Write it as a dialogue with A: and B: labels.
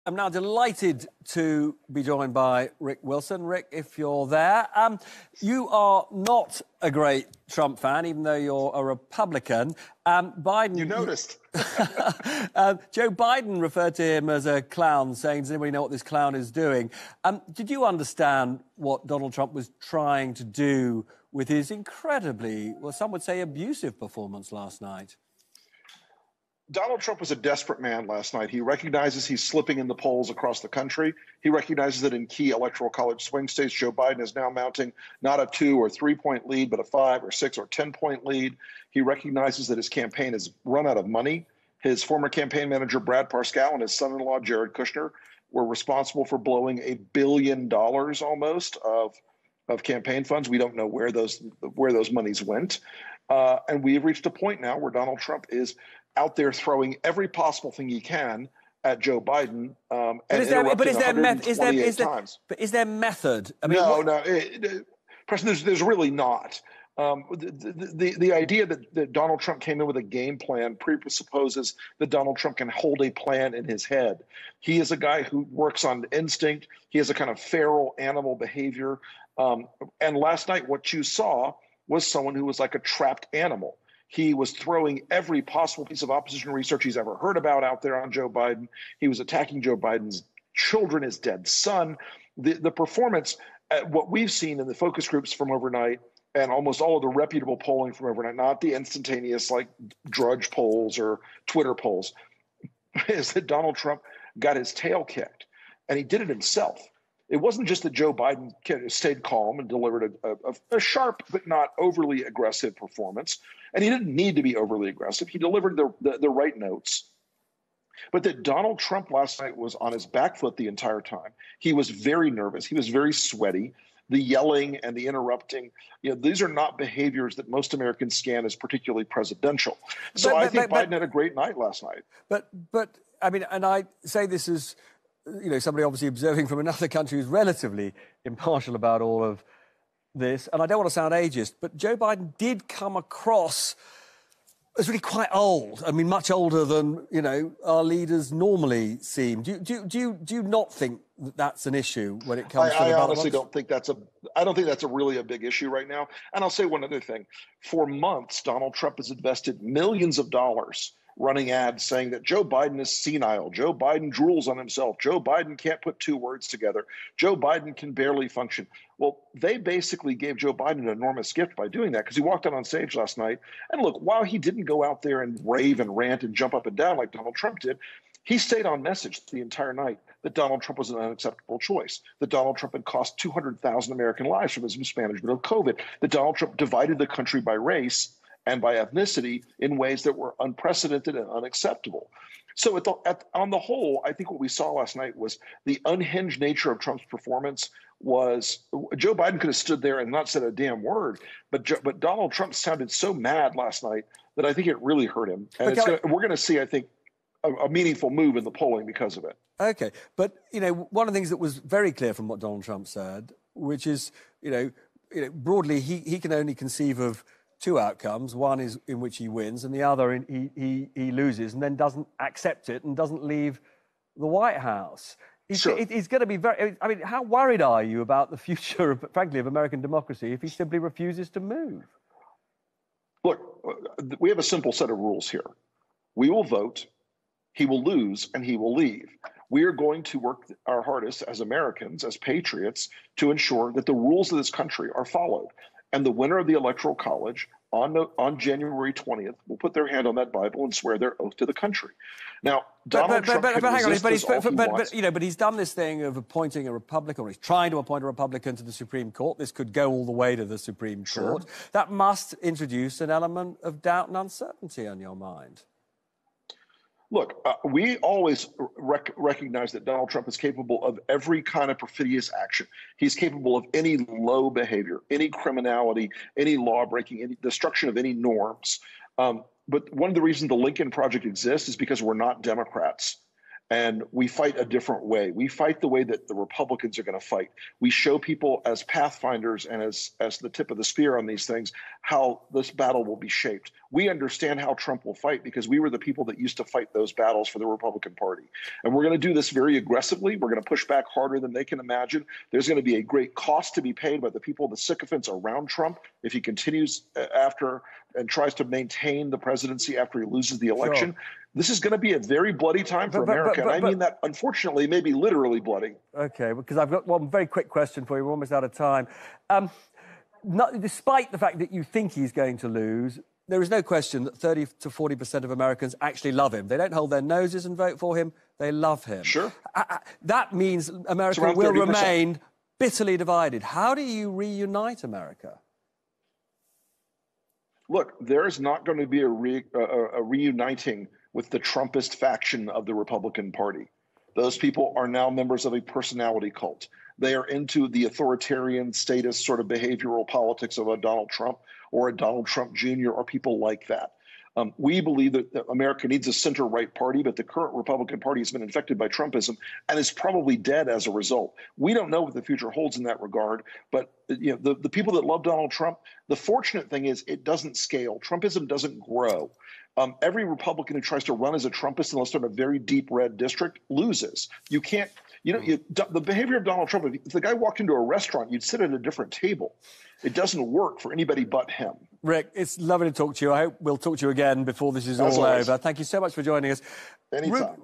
A: I'm now delighted to be joined by Rick Wilson. Rick, if you're there, you are not a great Trump fan, even though you're a Republican. Biden...
B: You noticed.
A: Joe Biden referred to him as a clown, saying, does anybody know what this clown is doing? Did you understand what Donald Trump was trying to do with his incredibly, well, some would say abusive performance last night?
B: Donald Trump was a desperate man last night. He recognizes he's slipping in the polls across the country. He recognizes that in key electoral college swing states, Joe Biden is now mounting not a 2 or 3 point lead, but a 5 or 6 or 10 point lead. He recognizes that his campaign has run out of money. His former campaign manager, Brad Parscale, and his son-in-law, Jared Kushner, were responsible for blowing $1 billion almost of campaign funds. We don't know where those monies went. And we have reached a point now where Donald Trump is out there throwing every possible thing he can at Joe Biden and interrupting 128 times.
A: But is there method? I mean,
B: Preston, there's really not. The idea that Donald Trump came in with a game plan presupposes that Donald Trump can hold a plan in his head. He is a guy who works on instinct. He has a kind of feral animal behavior. And last night, what you saw was someone who was like a trapped animal. He was throwing every possible piece of opposition research he's ever heard about out there on Joe Biden. He was attacking Joe Biden's children, his dead son. The performance, what we've seen in the focus groups from overnight and almost all of the reputable polling from overnight, not the instantaneous like Drudge polls or Twitter polls, is that Donald Trump got his tail kicked, and he did it himself. It wasn't just that Joe Biden stayed calm and delivered a sharp but not overly aggressive performance, and he didn't need to be overly aggressive. He delivered the right notes. But that Donald Trump last night was on his back foot the entire time. He was very nervous. He was very sweaty. The yelling and the interrupting, these are not behaviors that most Americans scan as particularly presidential. So I think Biden had a great night last night.
A: But I mean, and I say this as somebody obviously observing from another country who's relatively impartial about all of this, and I don't want to sound ageist, but Joe Biden did come across as really quite old. I mean, much older than, our leaders normally seem. Do you not think that that's an issue when it comes to
B: I honestly don't think that's really a big issue right now. And I'll say one other thing. For months, Donald Trump has invested millions of dollars running ads saying that Joe Biden is senile, Joe Biden drools on himself, Joe Biden can't put 2 words together, Joe Biden can barely function. Well, they basically gave Joe Biden an enormous gift by doing that, because he walked out on stage last night. And look, while he didn't go out there and rave and rant and jump up and down like Donald Trump did, he stayed on message the entire night that Donald Trump was an unacceptable choice, that Donald Trump had cost 200,000 American lives from his mismanagement of COVID, that Donald Trump divided the country by race and by ethnicity in ways that were unprecedented and unacceptable. So on the whole, I think what we saw last night was the unhinged nature of Trump's performance was Joe Biden could have stood there and not said a damn word, but Donald Trump sounded so mad last night that I think it really hurt him. And we're going to see, I think, a meaningful move in the polling because of it.
A: Okay. But, one of the things that was very clear from what Donald Trump said, which is, broadly, he can only conceive of 2 outcomes. One is in which he wins, and the other he loses and then doesn't accept it and doesn't leave the White House. He's going to be very... I mean, how worried are you about the future, frankly, of American democracy if he simply refuses to move?
B: Look, we have a simple set of rules here. We will vote, he will lose, and he will leave. We are going to work our hardest as Americans, as patriots, to ensure that the rules of this country are followed. And the winner of the Electoral College on January 20th will put their hand on that Bible and swear their oath to the country. Now, Donald Trump can resist this all he wants.
A: But he's done this thing of appointing a Republican, or he's trying to appoint a Republican to the Supreme Court. This could go all the way to the Supreme Court. That must introduce an element of doubt and uncertainty on your mind.
B: Look, we always recognize that Donald Trump is capable of every kind of perfidious action. He's capable of any low behavior, any criminality, any law breaking, any destruction of any norms. But one of the reasons the Lincoln Project exists is because we're not Democrats. And we fight a different way. We fight the way that the Republicans are going to fight. We show people as pathfinders and as the tip of the spear on these things how this battle will be shaped. We understand how Trump will fight because we were the people that used to fight those battles for the Republican Party. And we're going to do this very aggressively. We're going to push back harder than they can imagine. There's going to be a great cost to be paid by the people, the sycophants around Trump, if he continues after and tries to maintain the presidency after he loses the election. Sure. This is going to be a very bloody time for America. And I mean that, unfortunately, maybe literally bloody.
A: Okay, because I've got one very quick question for you. We're almost out of time. Despite the fact that you think he's going to lose, there is no question that 30 to 40% of Americans actually love him. They don't hold their noses and vote for him. They love him.
B: Sure.
A: That means America will remain bitterly divided. How do you reunite America?
B: Look, there is not going to be a reuniting with the Trumpist faction of the Republican Party. Those people are now members of a personality cult. They are into the authoritarian status sort of behavioral politics of a Donald Trump or a Donald Trump Jr. or people like that. We believe that America needs a center-right party, but the current Republican Party has been infected by Trumpism and is probably dead as a result. We don't know what the future holds in that regard, but the people that love Donald Trump, the fortunate thing is it doesn't scale. Trumpism doesn't grow. Every Republican who tries to run as a Trumpist unless they're in a very deep red district loses. You can't. The behavior of Donald Trump, if the guy walked into a restaurant, you'd sit at a different table. It doesn't work for anybody but him.
A: Rick, it's lovely to talk to you. I hope we'll talk to you again before this is all over. Thank you so much for joining us.
B: Anytime.